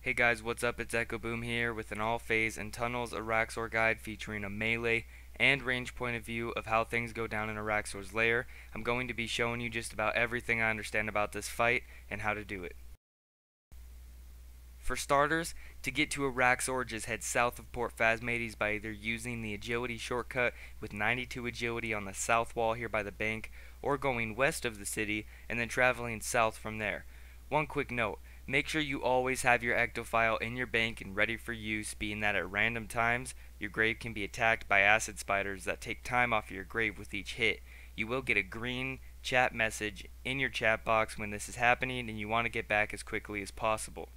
Hey guys, what's up? It's Echo Boom here with an all phase and tunnels Araxxor guide featuring a melee and range point of view of how things go down in Araxxor's lair. I'm going to be showing you just about everything I understand about this fight and how to do it. For starters, to get to Araxxor, just head south of Port Phasmades by either using the agility shortcut with 92 agility on the south wall here by the bank, or going west of the city and then traveling south from there. One quick note, make sure you always have your ectofile in your bank and ready for use, being that at random times, your grave can be attacked by acid spiders that take time off of your grave with each hit. You will get a green chat message in your chat box when this is happening, and you want to get back as quickly as possible.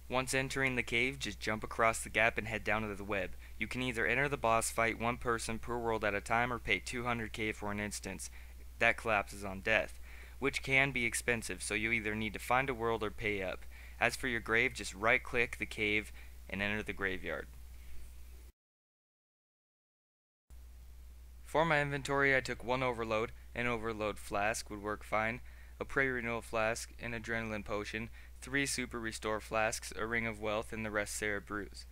Once entering the cave, just jump across the gap and head down to the web. You can either enter the boss fight one person per world at a time or pay 200k for an instance. That collapses on death, which can be expensive, so you either need to find a world or pay up. As for your grave, just right click the cave and enter the graveyard. For my inventory, I took one overload. An overload flask would work fine, a prey renewal flask, an adrenaline potion, 3 super restore flasks, a ring of wealth, and the rest Cerebrews.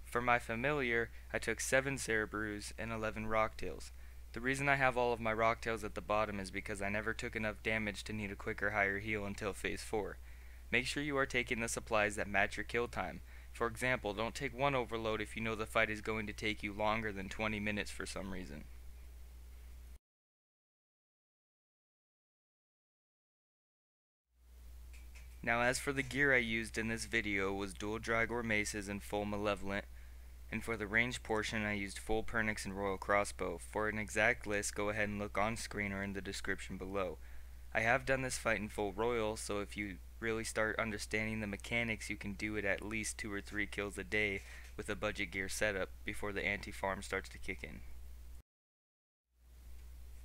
For my familiar, I took 7 Cerebrews and 11 rocktails. The reason I have all of my rocktails at the bottom is because I never took enough damage to need a quicker higher heal until phase 4. Make sure you are taking the supplies that match your kill time. For example, don't take one overload if you know the fight is going to take you longer than 20 minutes for some reason. Now as for the gear I used in this video was dual Drygore maces and full Malevolant, and for the range portion I used full Penance and Royal Crossbow. For an exact list, go ahead and look on screen or in the description below. I have done this fight in full Royal, so if you really start understanding the mechanics, you can do it at least 2 or 3 kills a day with a budget gear setup before the anti-farm starts to kick in.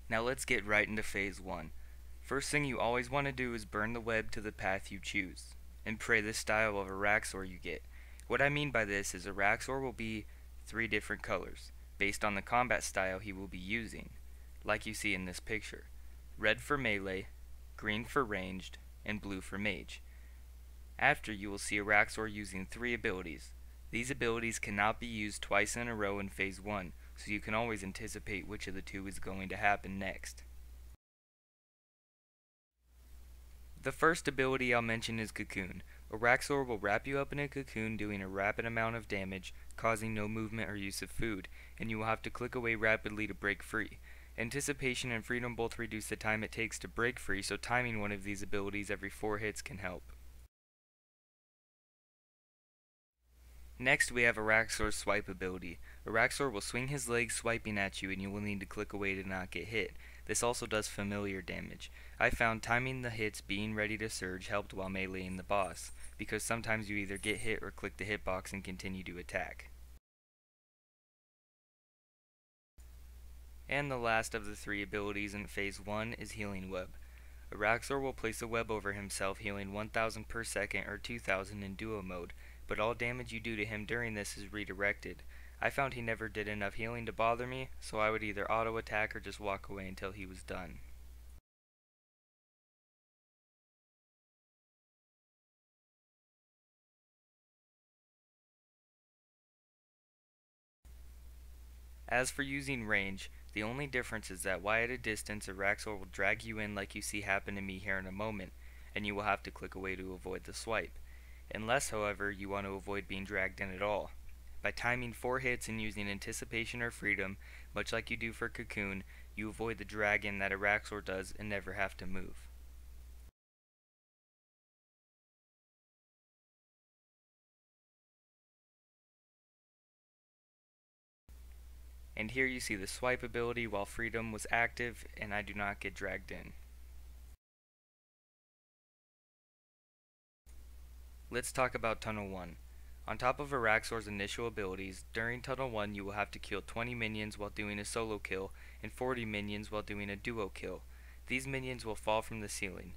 Now let's get right into phase 1. First thing you always want to do is burn the web to the path you choose, and pray the style of Araxxor you get. What I mean by this is Araxxor will be 3 different colors, based on the combat style he will be using, like you see in this picture. Red for melee, green for ranged, and blue for mage. After, you will see Araxxor using 3 abilities. These abilities cannot be used twice in a row in phase 1, so you can always anticipate which of the 2 is going to happen next. The first ability I'll mention is Cocoon. Araxxor will wrap you up in a cocoon, doing a rapid amount of damage, causing no movement or use of food, and you will have to click away rapidly to break free. Anticipation and Freedom both reduce the time it takes to break free, so timing one of these abilities every 4 hits can help. Next we have Araxxor's swipe ability. Araxxor will swing his legs swiping at you, and you will need to click away to not get hit. This also does familiar damage. I found timing the hits being ready to surge helped while meleeing the boss, because sometimes you either get hit or click the hitbox and continue to attack. And the last of the 3 abilities in phase 1 is Healing Web. Araxxor will place a web over himself, healing 1000 per second or 2000 in duo mode, but all damage you do to him during this is redirected. I found he never did enough healing to bother me, so I would either auto attack or just walk away until he was done. As for using range, the only difference is that while at a distance, Araxxor will drag you in like you see happen to me here in a moment, and you will have to click away to avoid the swipe. Unless, however, you want to avoid being dragged in at all. By timing 4 hits and using Anticipation or Freedom, much like you do for Cocoon, you avoid the drag-in that Araxxor does and never have to move. And here you see the swipe ability while Freedom was active and I do not get dragged in. Let's talk about Tunnel 1. On top of Araxxor's initial abilities, during Tunnel 1 you will have to kill 20 minions while doing a solo kill, and 40 minions while doing a duo kill. These minions will fall from the ceiling.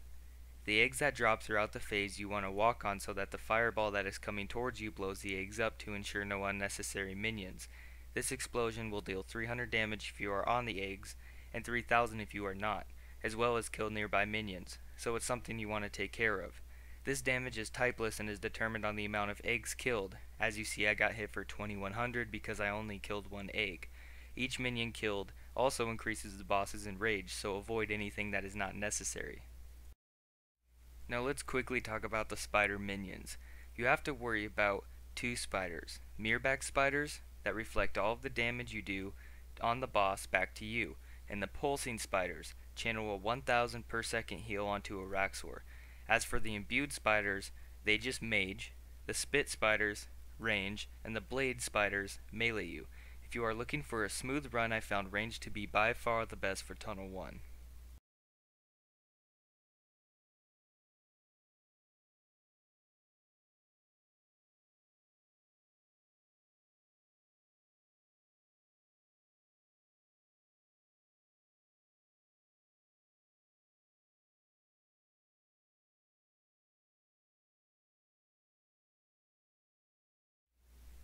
The eggs that drop throughout the phase you want to walk on so that the fireball that is coming towards you blows the eggs up to ensure no unnecessary minions. This explosion will deal 300 damage if you are on the eggs, and 3000 if you are not, as well as kill nearby minions, so it's something you want to take care of. This damage is typeless and is determined on the amount of eggs killed. As you see, I got hit for 2100 because I only killed one egg. Each minion killed also increases the boss's enrage, so avoid anything that is not necessary. Now let's quickly talk about the spider minions. You have to worry about two spiders, mirrorback spiders that reflect all of the damage you do on the boss back to you, and the pulsing spiders channel a 1000 per second heal onto Araxxor. As for the imbued spiders, they just mage, the spit spiders range, and the blade spiders melee you. If you are looking for a smooth run, I found range to be by far the best for Tunnel 1.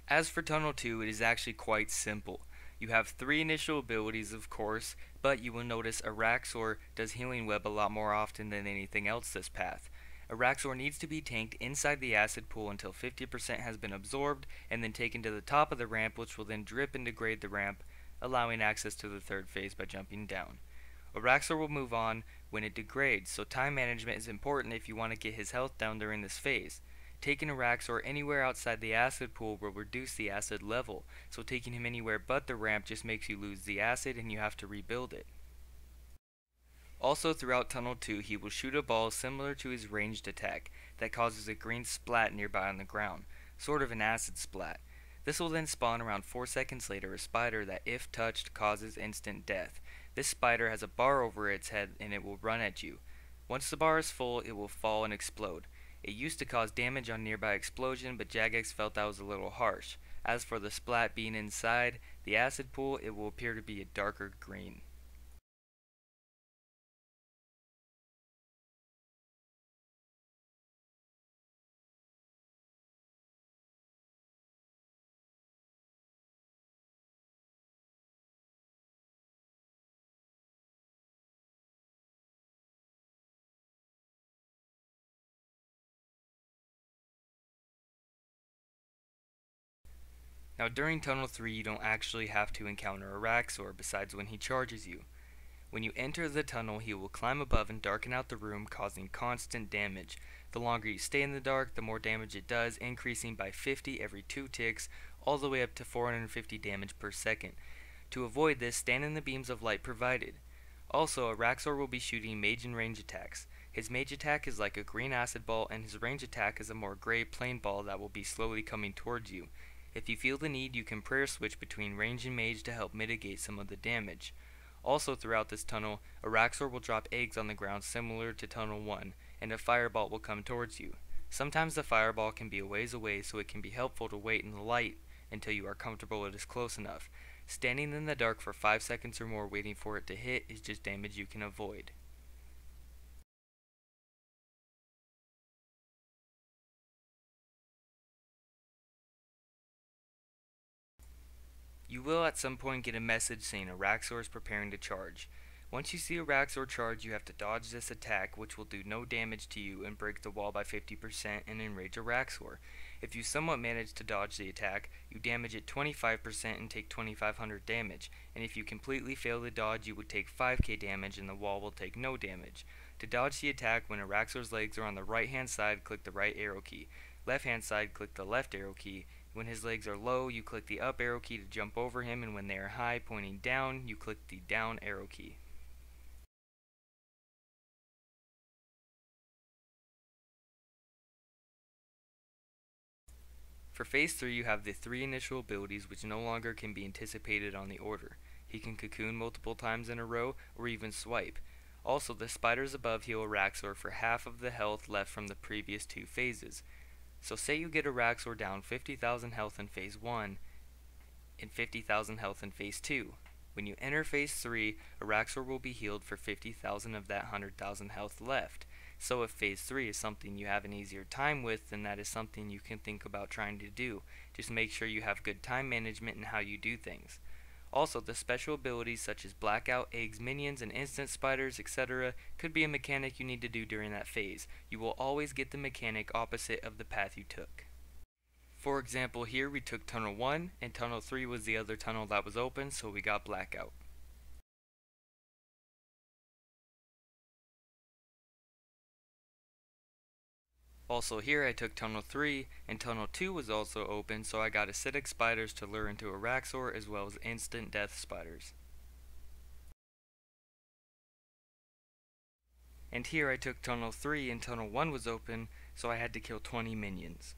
As for Tunnel 2, it is actually quite simple. You have 3 initial abilities, of course, but you will notice Araxxor does Healing Web a lot more often than anything else this path. Araxxor needs to be tanked inside the acid pool until 50% has been absorbed, and then taken to the top of the ramp, which will then drip and degrade the ramp, allowing access to the third phase by jumping down. Araxxor will move on when it degrades, so time management is important if you want to get his health down during this phase. Taking Araxxor anywhere outside the acid pool will reduce the acid level, so taking him anywhere but the ramp just makes you lose the acid and you have to rebuild it. Also throughout Tunnel 2, he will shoot a ball similar to his ranged attack that causes a green splat nearby on the ground, sort of an acid splat. This will then spawn around 4 seconds later a spider that, if touched, causes instant death. This spider has a bar over its head and it will run at you. Once the bar is full, it will fall and explode. It used to cause damage on nearby explosion, but Jagex felt that was a little harsh. As for the splat being inside the acid pool, it will appear to be a darker green. Now during Tunnel 3 you don't actually have to encounter Araxxor besides when he charges you. When you enter the tunnel he will climb above and darken out the room, causing constant damage. The longer you stay in the dark, the more damage it does, increasing by 50 every 2 ticks, all the way up to 450 damage per second. To avoid this, stand in the beams of light provided. Also, Araxxor will be shooting mage and range attacks. His mage attack is like a green acid ball, and his range attack is a more gray plain ball that will be slowly coming towards you. If you feel the need, you can prayer switch between range and mage to help mitigate some of the damage. Also throughout this tunnel, Araxxor will drop eggs on the ground similar to Tunnel 1, and a fireball will come towards you. Sometimes the fireball can be a ways away, so it can be helpful to wait in the light until you are comfortable it is close enough. Standing in the dark for 5 seconds or more waiting for it to hit is just damage you can avoid. You will at some point get a message saying Araxxor is preparing to charge. Once you see Araxxor charge, you have to dodge this attack, which will do no damage to you and break the wall by 50% and enrage Araxxor. If you somewhat manage to dodge the attack, you damage it 25% and take 2500 damage, and if you completely fail the dodge, you would take 5k damage and the wall will take no damage. To dodge the attack, when Araxxor's legs are on the right hand side, click the right arrow key. Left hand side, click the left arrow key. When his legs are low, you click the up arrow key to jump over him, and when they are high, pointing down, you click the down arrow key. For Phase 3, you have the 3 initial abilities which no longer can be anticipated on the order. He can cocoon multiple times in a row, or even swipe. Also, the spiders above heal Araxxor for half of the health left from the previous 2 phases. So say you get Araxxor down 50,000 health in Phase 1 and 50,000 health in Phase 2. When you enter Phase 3, Araxxor will be healed for 50,000 of that 100,000 health left. So if Phase 3 is something you have an easier time with, then that is something you can think about trying to do. Just make sure you have good time management in how you do things. Also, the special abilities such as blackout, eggs, minions, and instant spiders, etc. could be a mechanic you need to do during that phase. You will always get the mechanic opposite of the path you took. For example, here we took Tunnel 1, and Tunnel 3 was the other tunnel that was open, so we got blackout. Also here I took Tunnel 3, and Tunnel 2 was also open, so I got acidic spiders to lure into Araxxor as well as instant death spiders. And here I took Tunnel 3 and Tunnel 1 was open, so I had to kill 20 minions.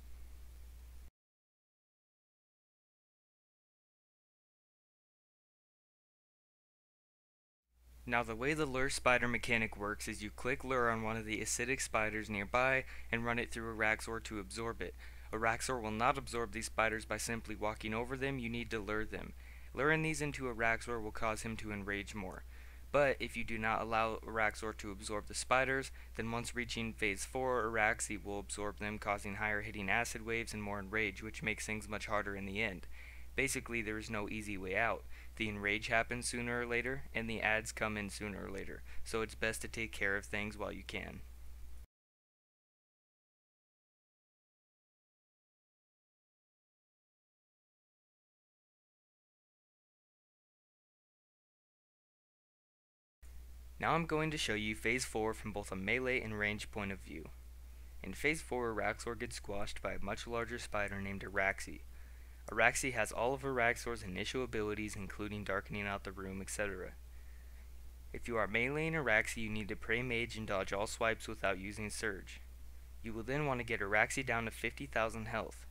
Now the way the lure spider mechanic works is you click lure on one of the acidic spiders nearby and run it through Araxxor to absorb it. Araxxor will not absorb these spiders by simply walking over them, you need to lure them. Luring these into Araxxor will cause him to enrage more. But if you do not allow Araxxor to absorb the spiders, then once reaching phase 4, Araxxor will absorb them, causing higher hitting acid waves and more enrage, which makes things much harder in the end. Basically, there is no easy way out. The enrage happens sooner or later, and the ads come in sooner or later, so it's best to take care of things while you can. Now I'm going to show you phase 4 from both a melee and range point of view. In phase 4, Araxxor gets squashed by a much larger spider named Araxxor. Araxxor has all of Araxxor's initial abilities, including darkening out the room, etc. If you are meleeing Araxxor, you need to pray mage and dodge all swipes without using surge. You will then want to get Araxxor down to 50,000 health.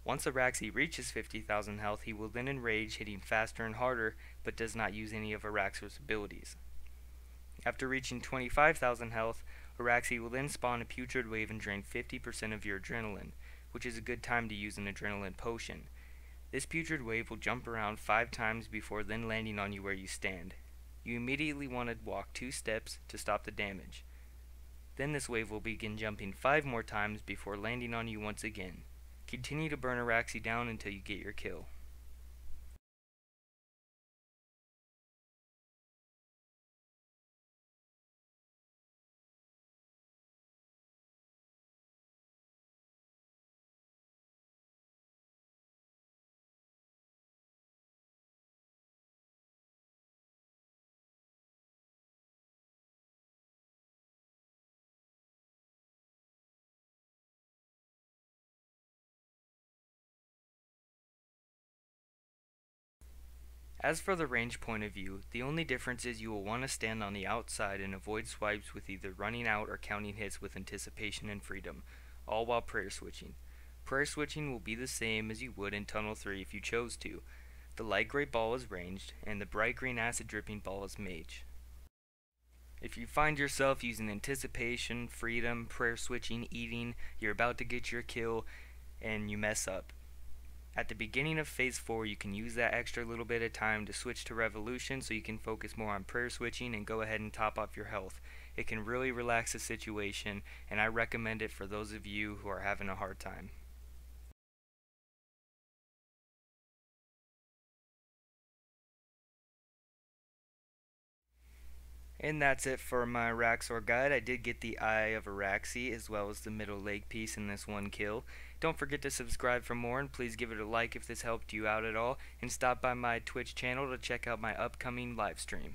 Once Araxxor reaches 50,000 health, he will then enrage, hitting faster and harder, but does not use any of Araxxor's abilities. After reaching 25,000 health, Araxxor will then spawn a putrid wave and drain 50% of your adrenaline, which is a good time to use an adrenaline potion. This putrid wave will jump around 5 times before then landing on you where you stand. You immediately want to walk 2 steps to stop the damage. Then this wave will begin jumping 5 more times before landing on you once again. Continue to burn Araxxor down until you get your kill. As for the range point of view, the only difference is you will want to stand on the outside and avoid swipes with either running out or counting hits with anticipation and freedom, all while prayer switching. Prayer switching will be the same as you would in Tunnel 3 if you chose to. The light gray ball is ranged, and the bright green acid dripping ball is mage. If you find yourself using anticipation, freedom, prayer switching, eating, you're about to get your kill, and you mess up. At the beginning of phase 4, you can use that extra little bit of time to switch to Revolution so you can focus more on prayer switching and go ahead and top off your health. It can really relax the situation, and I recommend it for those of you who are having a hard time. And that's it for my Araxxor guide. I did get the Eye of Araxxor as well as the middle leg piece in this one kill. Don't forget to subscribe for more, and please give it a like if this helped you out at all, and stop by my Twitch channel to check out my upcoming live stream.